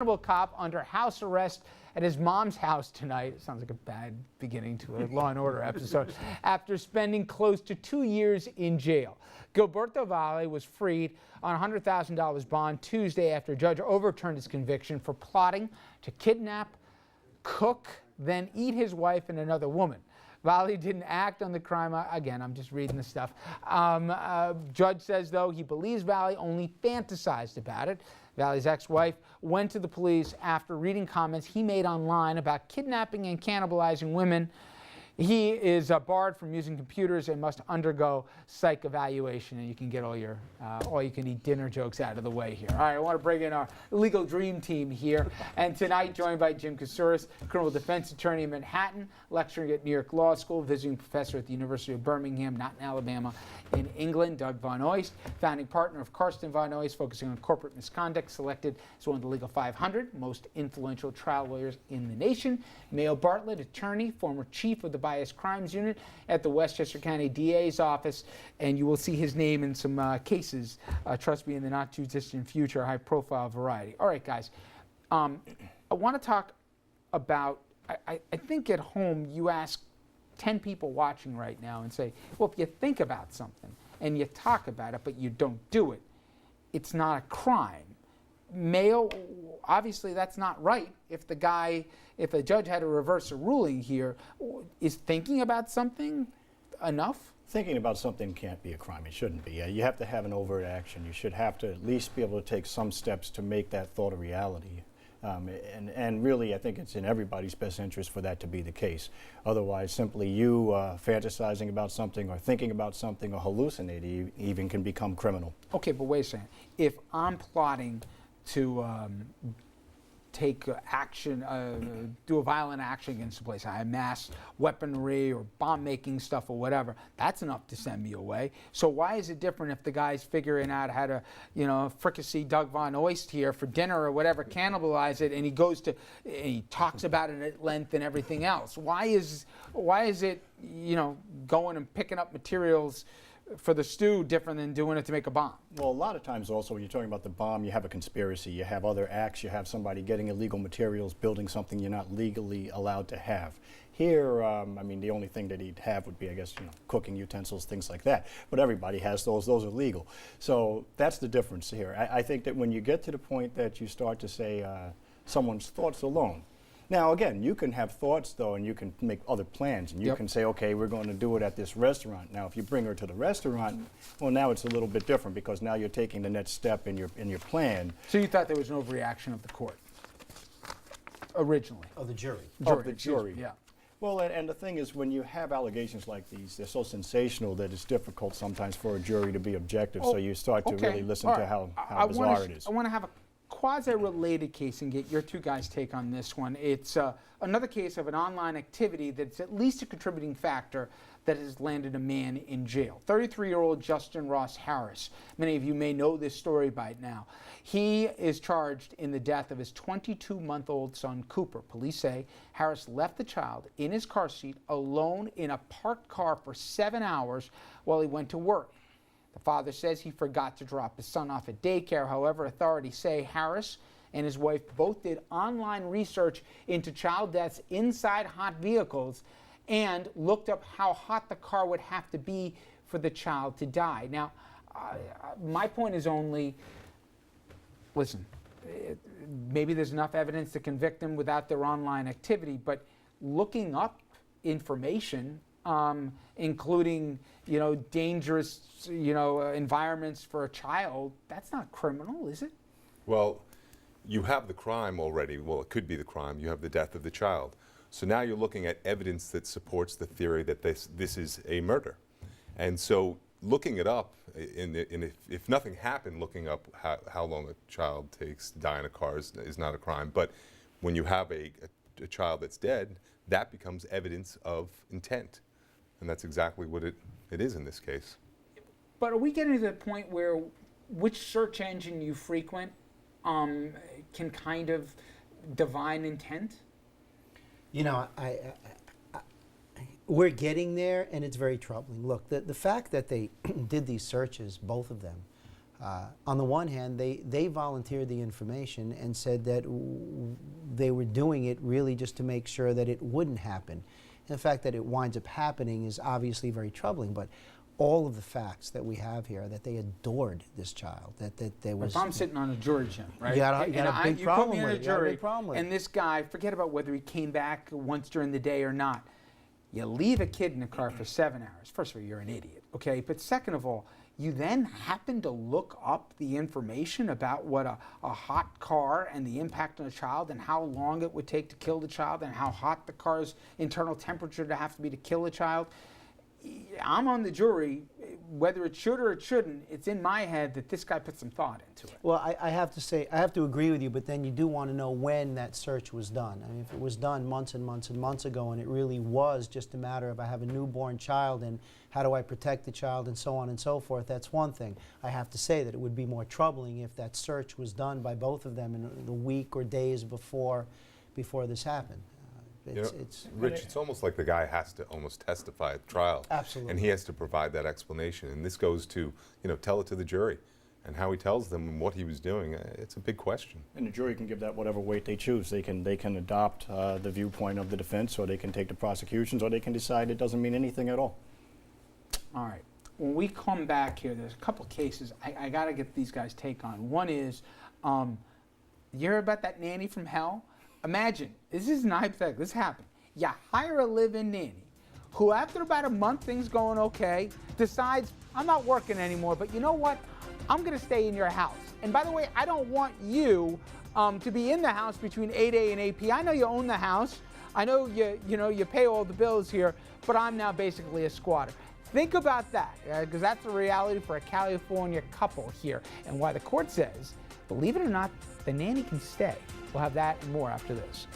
Cannibal Cop under house arrest at his mom's house tonight. It sounds like a bad beginning to a Law & Order episode. After spending close to 2 years in jail. Gilberto Valle was freed on a $100,000 bond Tuesday after a judge overturned his conviction for plotting to kidnap, cook, then eat his wife and another woman. Valle didn't act on the crime. Again, I'm just reading the stuff. Judge says, though, he believes Valle only fantasized about it. Valle's ex-wife went to the police after reading comments he made online about kidnapping and cannibalizing women. He is barred from using computers and must undergo psych evaluation, and you can get all your all-you-can-eat dinner jokes out of the way here. All right, I want to bring in our legal dream team here, and tonight joined by Jim Koussouris, criminal defense attorney in Manhattan, lecturing at New York Law School, visiting professor at the University of Birmingham, not in Alabama, in England. Doug Von Oist, founding partner of Karsten Von Oist, focusing on corporate misconduct, selected as one of the Legal 500 most influential trial lawyers in the nation. Mayo Bartlett, attorney, former chief of the Bias Crimes Unit at the Westchester County DA's office, and you will see his name in some cases, trust me, in the not too distant future, high-profile variety. All right, guys, I want to talk about, I think at home you ask 10 people watching right now and say, well, if you think about something and you talk about it but you don't do it, it's not a crime. Mayo, obviously that's not right. If a judge had to reverse a ruling here, is thinking about something enough? Thinking about something can't be a crime. It shouldn't be. You have to have an overt action. You should have to at least be able to take some steps to make that thought a reality. And really, I think it's in everybody's best interest for that to be the case. Otherwise, simply you fantasizing about something or thinking about something or hallucinating even can become criminal. Okay, but wait a second. If I'm plotting to take action, do a violent action against a place, I amass weaponry or bomb-making stuff or whatever, that's enough to send me away. So why is it different if the guy's figuring out how to, fricassee Doug Von Oist here for dinner or whatever, cannibalize it, and he goes to, and he talks about it at length and everything else? Why is it, going and picking up materials for the stew different than doing it to make a bomb? Well, a lot of times also when you're talking about the bomb, you have a conspiracy, you have other acts, you have somebody getting illegal materials, building something you're not legally allowed to have. Here, the only thing that he'd have would be, I guess, cooking utensils, things like that. But everybody has those. Those are legal. So that's the difference here. I think that when you get to the point that you start to say someone's thoughts alone. Now, again, you can have thoughts, though, and you can make other plans, and you can say, okay, we're going to do it at this restaurant. Now, if you bring her to the restaurant, well, now it's a little bit different because now you're taking the next step in your plan. So you thought there was an overreaction of the court originally? Of the jury. Of the jury. Yeah. Well, and the thing is, when you have allegations like these, they're so sensational that it's difficult sometimes for a jury to be objective, so you start to really listen to how bizarre it is. I want to have a quasi-related case and get your two guys' take on this one. It's another case of an online activity that's at least a contributing factor that has landed a man in jail. 33-year-old Justin Ross Harris. Many of you may know this story by now. He is charged in the death of his 22-month-old son, Cooper. Police say Harris left the child in his car seat alone in a parked car for 7 hours while he went to work. The father says he forgot to drop his son off at daycare. However, authorities say Harris and his wife both did online research into child deaths inside hot vehicles and looked up how hot the car would have to be for the child to die. Now, my point is only, listen, maybe there's enough evidence to convict them without their online activity, but looking up information, including, dangerous, environments for a child, that's not criminal, is it? Well, you have the crime already. Well, it could be the crime. You have the death of the child. So now you're looking at evidence that supports the theory that this is a murder. And so looking it up, if nothing happened, looking up how long a child takes to die in a car is not a crime. But when you have a child that's dead, that becomes evidence of intent. And that's exactly what it is in this case. But are we getting to the point where which search engine you frequent can kind of divine intent? We're getting there, and it's very troubling. Look, the fact that they did these searches, both of them, On the one hand, they volunteered the information and said that they were doing it really just to make sure that it wouldn't happen. And the fact that it winds up happening is obviously very troubling, but all of the facts that we have here are that they adored this child, that there was... If I'm sitting on a jury, Jim, right? You got a big problem put me with on it. a You got a jury, big problem with it. and this guy, forget about whether he came back once during the day or not. You leave a kid in the car for 7 hours. First of all, you're an idiot, okay? But second of all, you then happen to look up the information about what a hot car and the impact on a child and how long it would take to kill the child and how hot the car's internal temperature to have to be to kill a child. I'm on the jury, whether it should or it shouldn't, it's in my head that this guy put some thought into it. Well, I have to say, I have to agree with you, but then you do want to know when that search was done. I mean, if it was done months and months and months ago and it really was just a matter of I have a newborn child and how do I protect the child and so on and so forth, that's one thing. I have to say that it would be more troubling if that search was done by both of them in the week or days before this happened. Rich, it's almost like the guy has to almost testify at trial. Absolutely. And he has to provide that explanation. And this goes to, tell it to the jury. And how he tells them what he was doing, it's a big question. And the jury can give that whatever weight they choose. They can adopt the viewpoint of the defense, or they can take the prosecutions, or they can decide it doesn't mean anything at all. All right. When we come back here, there's a couple cases I got to get these guys' take on. One is, you hear about that nanny from hell? Imagine, this is not hypothetical, this happened. You hire a live-in nanny who after about a month, things going okay, decides, I'm not working anymore, but you know what? I'm gonna stay in your house. And by the way, I don't want you to be in the house between 8A and 8P. I know you own the house. I know you pay all the bills here, but I'm now basically a squatter. Think about that, because that's a reality for a California couple here, and why the court says, believe it or not, the nanny can stay. We'll have that and more after this.